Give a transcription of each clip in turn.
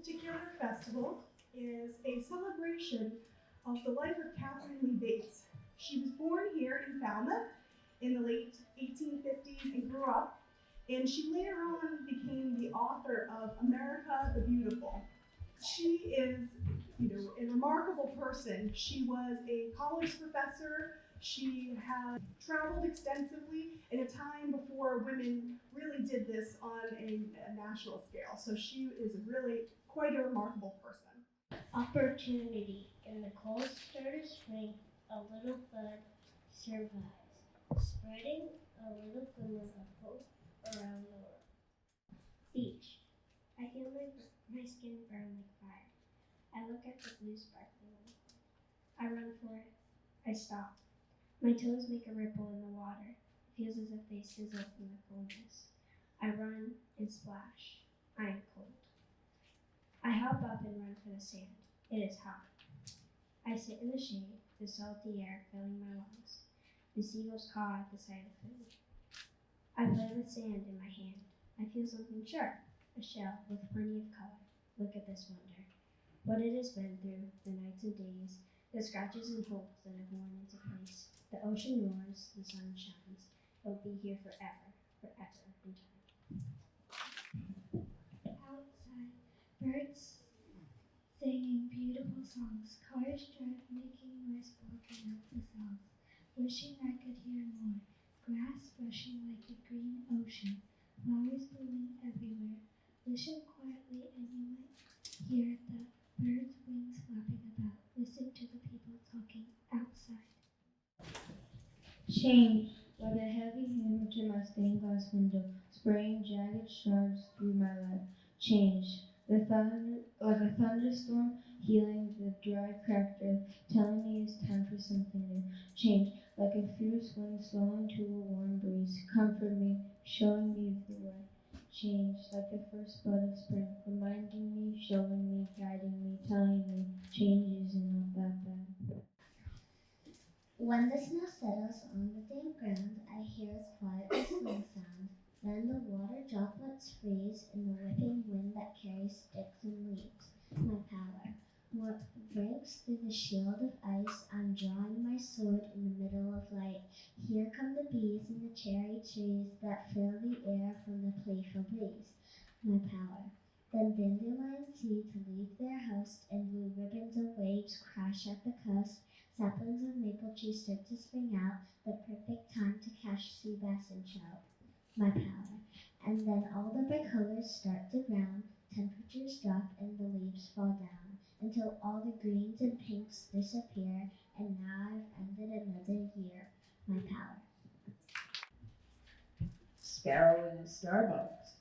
particular festival is a celebration of the life of Katharine Lee Bates. She was born here in Falmouth in the late 1850s and grew up, and she later on became the author of America the Beautiful. She is, a remarkable person. She was a college professor. She had traveled extensively in a time before women really did this on a national scale. So she is really quite a remarkable person. Opportunity. In the cold start of spring, a little bud survives, spreading a little glimmer of hope around the world. Beach. I feel my skin burn like fire. I look at the blue sparkling water. I run for it. I stop. My toes make a ripple in the water. It feels as if they sizzle from the coldness. I run and splash. I am cold. I hop up and run for the sand. It is hot. I sit in the shade, the salty air filling my lungs. The seagulls caw at the sight of food. I play with sand in my hand. I feel something sharp, a shell with plenty of color. Look at this wonder. What it has been through, the nights and days, the scratches and holes that have worn into place. The ocean roars, the sun shines. It will be here forever, forever in time. Outside, birds singing beautiful songs, cars drive making noise blocking out the sounds, wishing I could hear more, grass rushing like a green ocean, flowers blooming everywhere. Listen quietly and you might hear the birds' wings flapping about. Listen to the people talking outside. Change, like a heavy hammer to my stained glass window, spraying jagged shards through my life. Change, like a thunderstorm, healing the dry, cracked earth, telling me it's time for something new. Change, like a fierce wind slowing to a warm breeze, comfort me, showing me the way. Change, like the first bud of spring, reminding me, showing me, guiding me, telling me, change isn't all that bad. When the snow settles on the damp ground, I hear a quiet whistling sound. Then the water droplets freeze in the whipping wind that carries sticks and leaves. My power. What breaks through the shield of ice, I'm drawing my sword in the middle of light. Here come the bees and the cherry trees that fill the air from the playful breeze. My power. Then dandelion seeds leave their host, and blue ribbons of waves crash at the coast. Saplings of maple trees start to spring out, the perfect time to catch sea bass and trout. My power. And then all the bright colors start to brown, temperatures drop and the leaves fall down, until all the greens and pinks disappear, and now I've ended another year. My power. Sparrow in a Starbucks.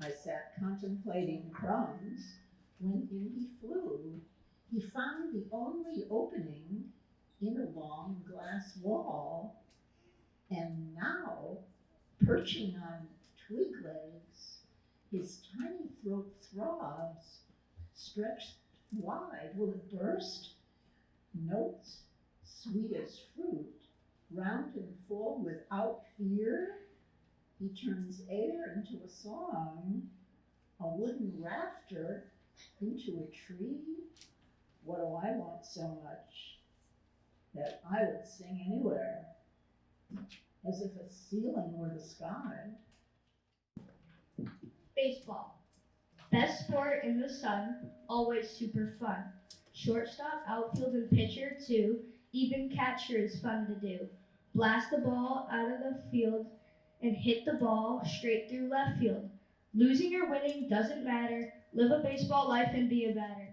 I sat contemplating crumbs when in he flew. He found the only opening in a long glass wall, and now, perching on twig legs, his tiny throat throbs, stretched wide. Will it burst? Notes, sweet as fruit, round and full without fear. He turns air into a song, a wooden rafter into a tree. What do I want so much that I would sing anywhere, as if a ceiling were the sky? Baseball. Best sport in the sun, always super fun. Shortstop, outfield, and pitcher too. Even catcher is fun to do. Blast the ball out of the field and hit the ball straight through left field. Losing or winning doesn't matter. Live a baseball life and be a batter.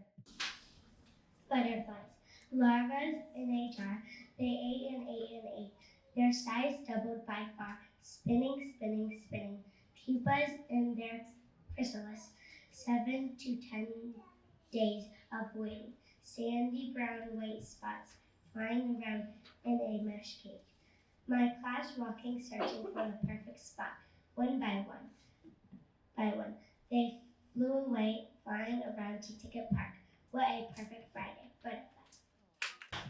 Butterflies. Larvas in a jar. They ate and ate and ate. Their size doubled by far. Spinning, spinning, spinning. Pupas in their chrysalis. 7 to 10 days of waiting. Sandy brown white spots flying around in a mesh cake. My class walking, searching for the perfect spot. One by one, they flew away, flying around to Ticket Park. What a perfect Friday. Butterfly.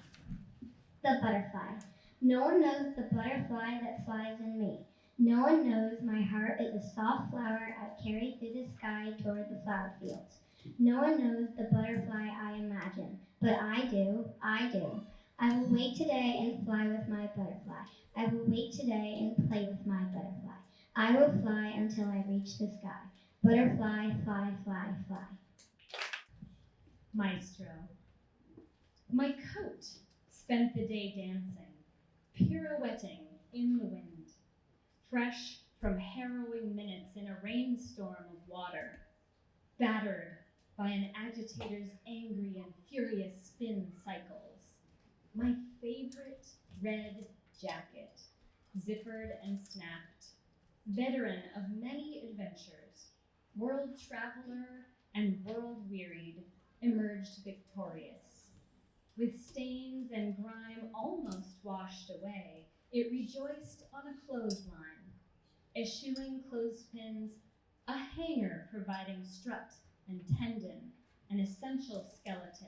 The butterfly. No one knows the butterfly that flies in me. No one knows my heart is a soft flower I carry through the sky toward the flower fields. No one knows the butterfly I imagine, but I do, I do. I will wake today and fly with my butterfly. I will wake today and play with my butterfly. I will fly until I reach the sky. Butterfly, fly, fly, fly. Maestro. My coat spent the day dancing, pirouetting in the wind, fresh from harrowing minutes in a rainstorm of water, battered by an agitator's angry and furious spin cycles. My favorite red jacket, zippered and snapped, veteran of many adventures, world traveler and world-wearied, emerged victorious. With stains and grime almost washed away, it rejoiced on a clothesline, eschewing clothespins, a hanger providing strut and tendon, an essential skeleton,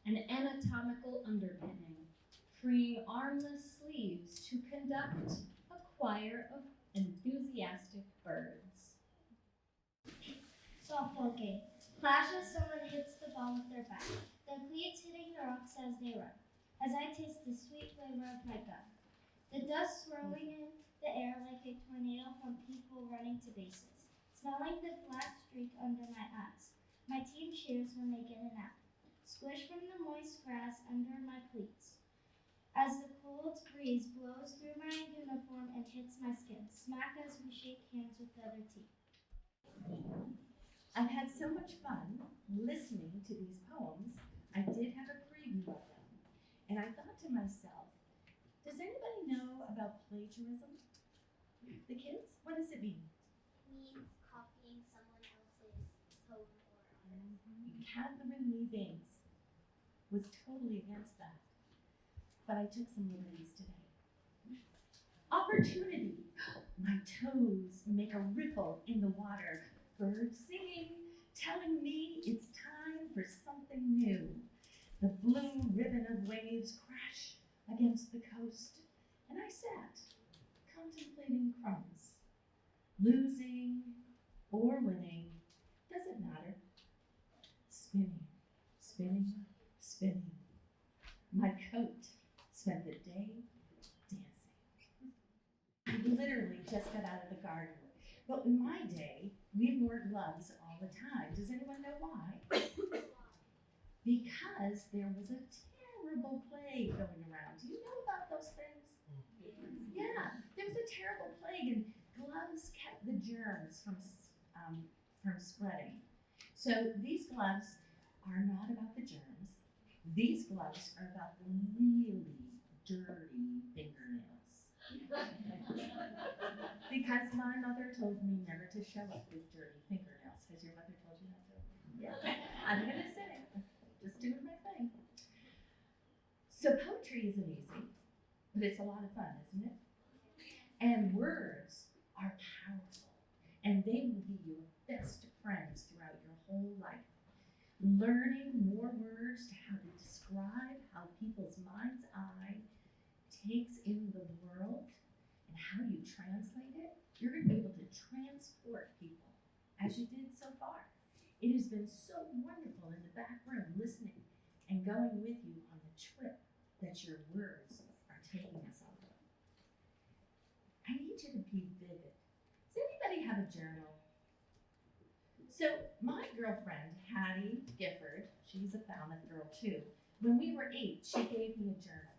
an anatomical underpinning, freeing armless sleeves to conduct a choir of enthusiastic birds. Softball game. Flash as someone hits the ball with their bat. The cleats hitting the rocks as they run. As I taste the sweet flavor of my gun. The dust swirling in the air like a tornado from people running to bases. Smelling the black streak under my eyes. My team cheers when they get an out. Squish from the moist grass under my cleats. As the cold breeze blows through my uniform and hits my skin. Smack as we shake hands with the other team. I've had so much fun listening to these poems, I did have a preview of them. And I thought to myself, does anybody know about plagiarism? The kids? What does it mean? Means copying someone else's poem or art. Katharine was totally against that. But I took some liberties today. Opportunity. My toes make a ripple in the water. Birds singing, telling me it's time for something new. The blue ribbon of waves crash against the coast, and I sat, contemplating crumbs. Losing or winning, doesn't matter. Spinning, spinning, spinning. My coat spent the day dancing. I literally just got out of the garden. But in my day, we wore gloves all the time. Does anyone know why? Because there was a terrible plague going around. Do you know about those things? Yeah, there was a terrible plague, and gloves kept the germs from spreading. So these gloves are not about the germs. These gloves are about the really dirty fingernails. Because my mother told me never to show up with dirty fingernails. Has your mother told you that too? Yeah. I'm gonna say it. Just doing my thing. So poetry isn't easy, but it's a lot of fun, isn't it? And words are powerful, and they will be your best friends throughout your whole life. Learning more words to how to describe how people's mind's eye takes in the world and how you translate it, you're going to be able to transport people as you did so far. It has been so wonderful in the back room listening and going with you on the trip that your words are taking us on. I need you to be vivid. Does anybody have a journal? So my girlfriend, Hattie Gifford, she's a Falmouth girl too. When we were 8, she gave me a journal,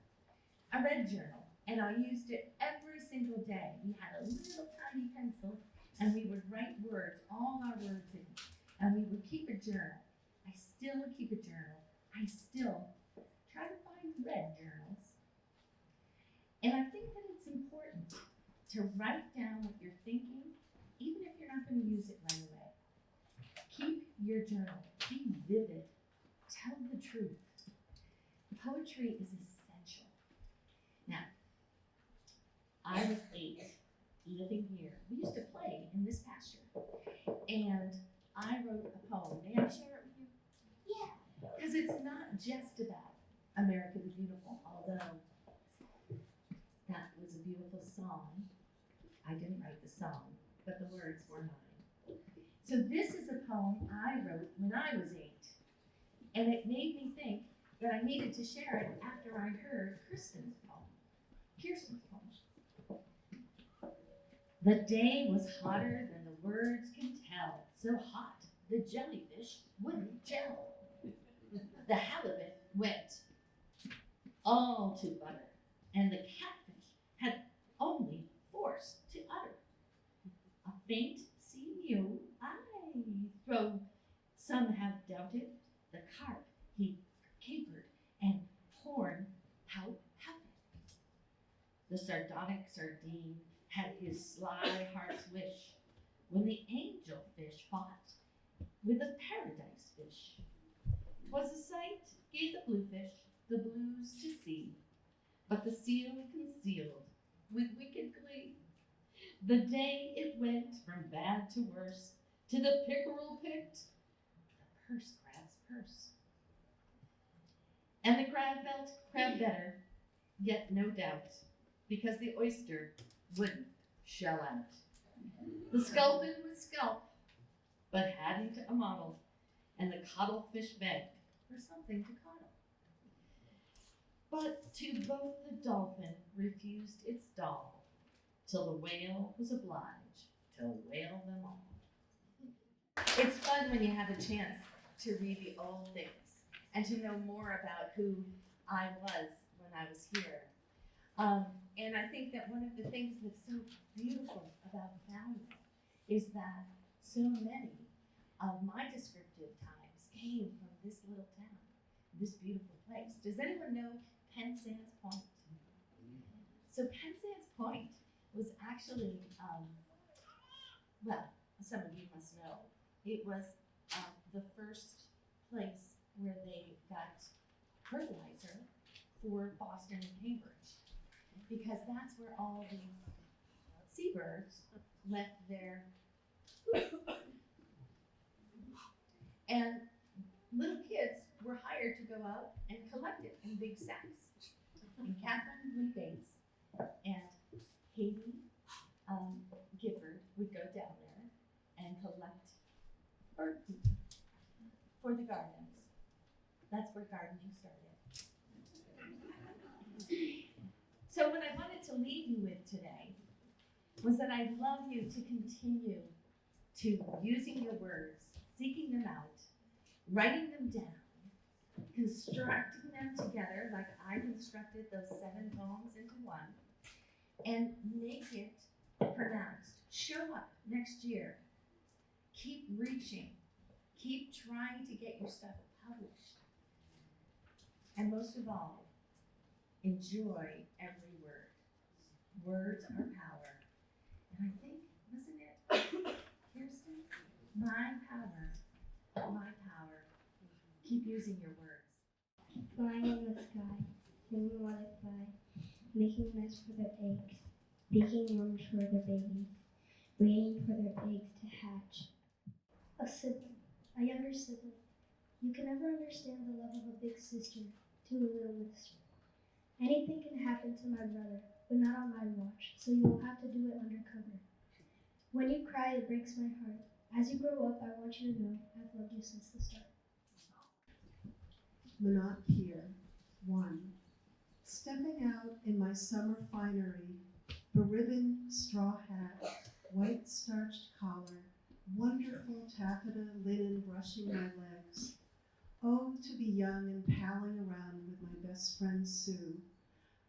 a red journal, and I used it every single day. We had a little tiny pencil, and we would write words, all our words in, and we would keep a journal. I still keep a journal. I still try to find red journals. And I think that it's important to write down what you're thinking, even if you're not going to use it right away. Keep your journal. Be vivid. Tell the truth. Poetry is essential. Now, I was 8, living here. We used to play in this pasture. And I wrote a poem. May I share it with you? Yeah. Because it's not just about America the Beautiful, although that was a beautiful song. I didn't write the song, but the words were mine. So this is a poem I wrote when I was 8. And it made me think that I needed to share it after I heard Kirsten's poem, Kirsten's poem. The day was hotter than the words can tell, so hot the jellyfish wouldn't gel. The halibut went all to butter, and the catfish had only force to utter a faint sea mew, aye, though some have doubted, the carp he capered, and horn pout pouted. The sardonic sardine had his sly heart's wish when the angel fish fought with the paradise fish. 'Twas a sight gave the bluefish the blues to see, but the seal concealed with wicked glee. The day it went from bad to worse, to the pickerel picked the purse crab's purse. And the crab felt crab better, yet no doubt, because the oyster wouldn't shell out. The sculpin would sculp, but hadn't a model, and the cuttlefish begged for something to coddle. But to both the dolphin refused its doll, till the whale was obliged to whale them all. It's fun when you have a chance to read the old things and to know more about who I was when I was here. And I think that one of the things that's so beautiful about Falmouth is that so many of my descriptive times came from this little town, this beautiful place. Does anyone know Penzance Point? So Penzance Point was actually, well, some of you must know, it was the first place where they got fertilizer for Boston and Cambridge, because that's where all the seabirds left their food. And little kids were hired to go out and collect it in big sacks. And Katharine Lee Bates and Haiti Gifford would go down there and collect bird poop for the gardens. That's where gardening started. So what I wanted to leave you with today was that I'd love you to continue to using your words, seeking them out, writing them down, constructing them together like I constructed those 7 poems into one, and make it pronounced. Show up next year. Keep reaching. Keep trying to get your stuff published. And most of all, enjoy every word. Words are power. And I think, wasn't it, Kirsten? My power. My power. Keep using your words. Flying in the sky, singing while they fly, making nests for their eggs, baking rooms for their babies, waiting for their eggs to hatch. A sibling, a younger sibling. You can never understand the love of a big sister to a little mister. Anything can happen to my brother, but not on my watch, so you will have to do it undercover. When you cry, it breaks my heart. As you grow up, I want you to know I've loved you since the start. Minot Pier, 1. Stepping out in my summer finery, beribboned straw hat, white starched collar, wonderful taffeta linen brushing my legs. Oh, to be young and palling around with my best friend Sue.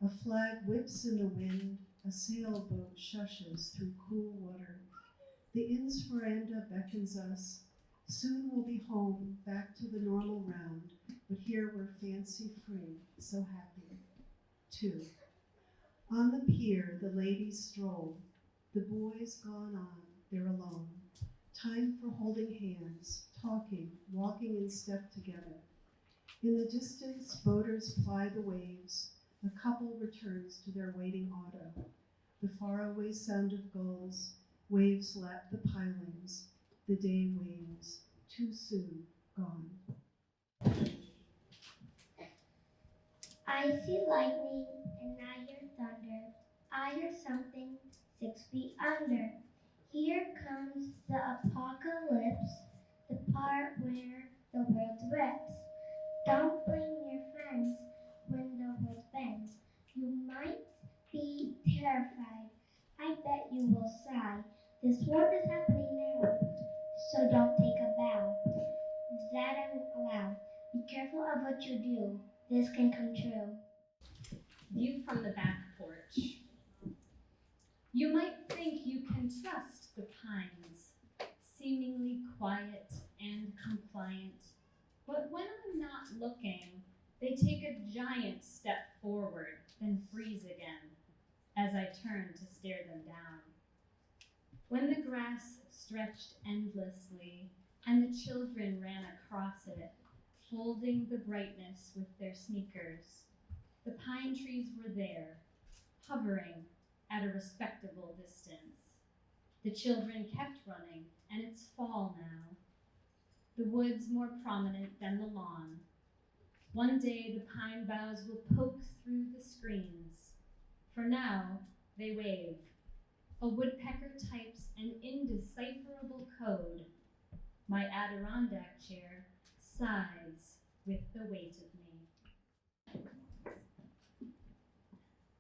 A flag whips in the wind, a sailboat shushes through cool water. The inn's veranda beckons us. Soon we'll be home, back to the normal round, but here we're fancy-free, so happy. 2. On the pier, the ladies stroll. The boys gone on, they're alone. Time for holding hands, talking, walking in step together. In the distance, boaters ply the waves. A couple returns to their waiting auto. The faraway sound of gulls, waves lap the pilings. The day wanes, too soon gone. I see lightning and I hear thunder. I hear something 6 feet under. Here comes the apocalypse, the part where the world rips. Don't blame your friends when the world bends. You might be terrified. I bet you will sigh. This war is happening now, so don't take a bow. That I won't allow. Be careful of what you do. This can come true. View from the back porch. You might think you can trust the pines, seemingly quiet and compliant, but when I'm not looking, they take a giant step forward, then freeze again, as I turn to stare them down. When the grass stretched endlessly, and the children ran across it, folding the brightness with their sneakers, the pine trees were there, hovering at a respectable distance. The children kept running, and it's fall now. The woods more prominent than the lawn. One day the pine boughs will poke through the screens. For now, they wave. A woodpecker types an indecipherable code. My Adirondack chair sighs with the weight of me.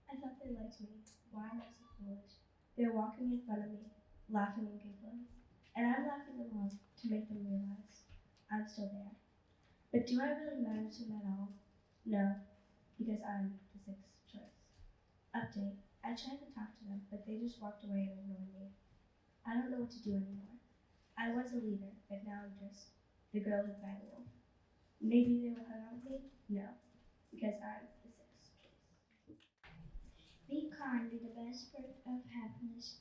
I thought they liked me. Why am I so foolish? They're walking in front of me, laughing and giggling, and I'm laughing along to make them realize I'm still there. But do I really matter to them at all? No, because I'm the sixth choice. Update. I tried to talk to them, but they just walked away and ignored me. I don't know what to do anymore. I was a leader, but now I'm just the girl who cried wolf. Maybe they will hang out with me? No, because I'm the sixth choice. Be kind, be the best birth of happiness.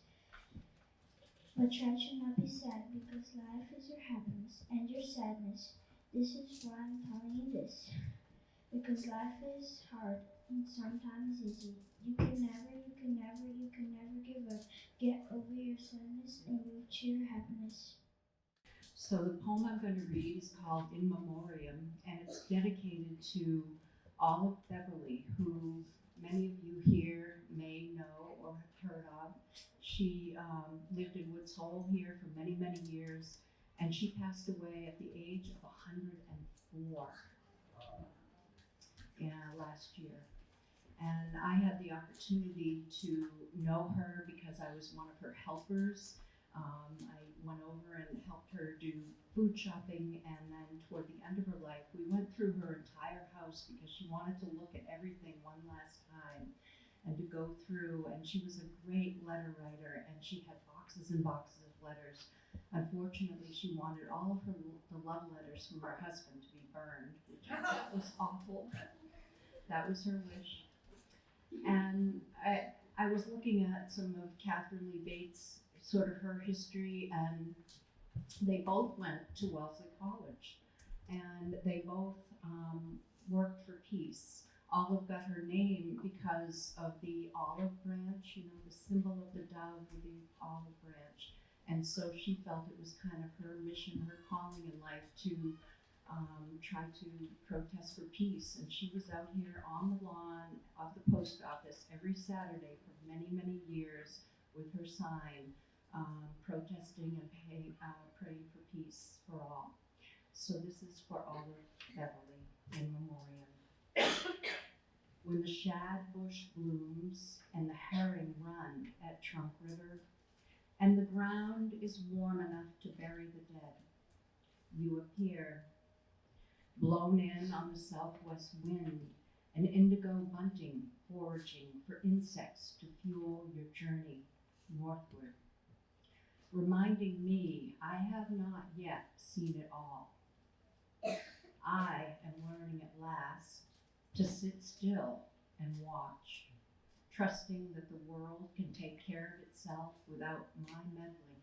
But try to not be sad, because life is your happiness and your sadness. This is why I'm telling you this. Because life is hard and sometimes easy. You can never give up. Get over your sadness and move to your happiness. So the poem I'm going to read is called In Memoriam, and it's dedicated to Olive Beverly, who many of you here may know or have heard of. She lived in Woods Hole here for many, many years, and she passed away at the age of 104 last year. And I had the opportunity to know her because I was one of her helpers. I went over and helped her do food shopping, and then toward the end of her life, we went through her entire house because she wanted to look at everything one last time and to go through, and she was a great letter writer, and she had boxes and boxes of letters. Unfortunately, she wanted all of the love letters from her husband to be burned, which I thought was awful. That was her wish. And I was looking at some of Katharine Lee Bates' sort of her history, and they both went to Wellesley College, and they both worked for peace. Olive got her name because of the olive branch, you know, the symbol of the dove with the olive branch. And so she felt it was kind of her mission, her calling in life to try to protest for peace. And she was out here on the lawn of the post office every Saturday for many, many years with her sign, protesting and praying for peace for all. So this is for Olive Beverly in memoriam. When the shad bush blooms and the herring run at Trunk River, and the ground is warm enough to bury the dead, you appear, blown in on the southwest wind, an indigo bunting foraging for insects to fuel your journey northward, reminding me I have not yet seen it all. I am learning at last to sit still and watch, trusting that the world can take care of itself without my meddling.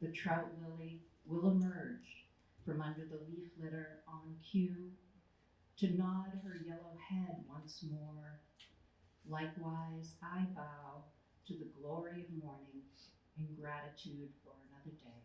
The trout lily will emerge from under the leaf litter on cue to nod her yellow head once more. Likewise, I bow to the glory of morning in gratitude for another day.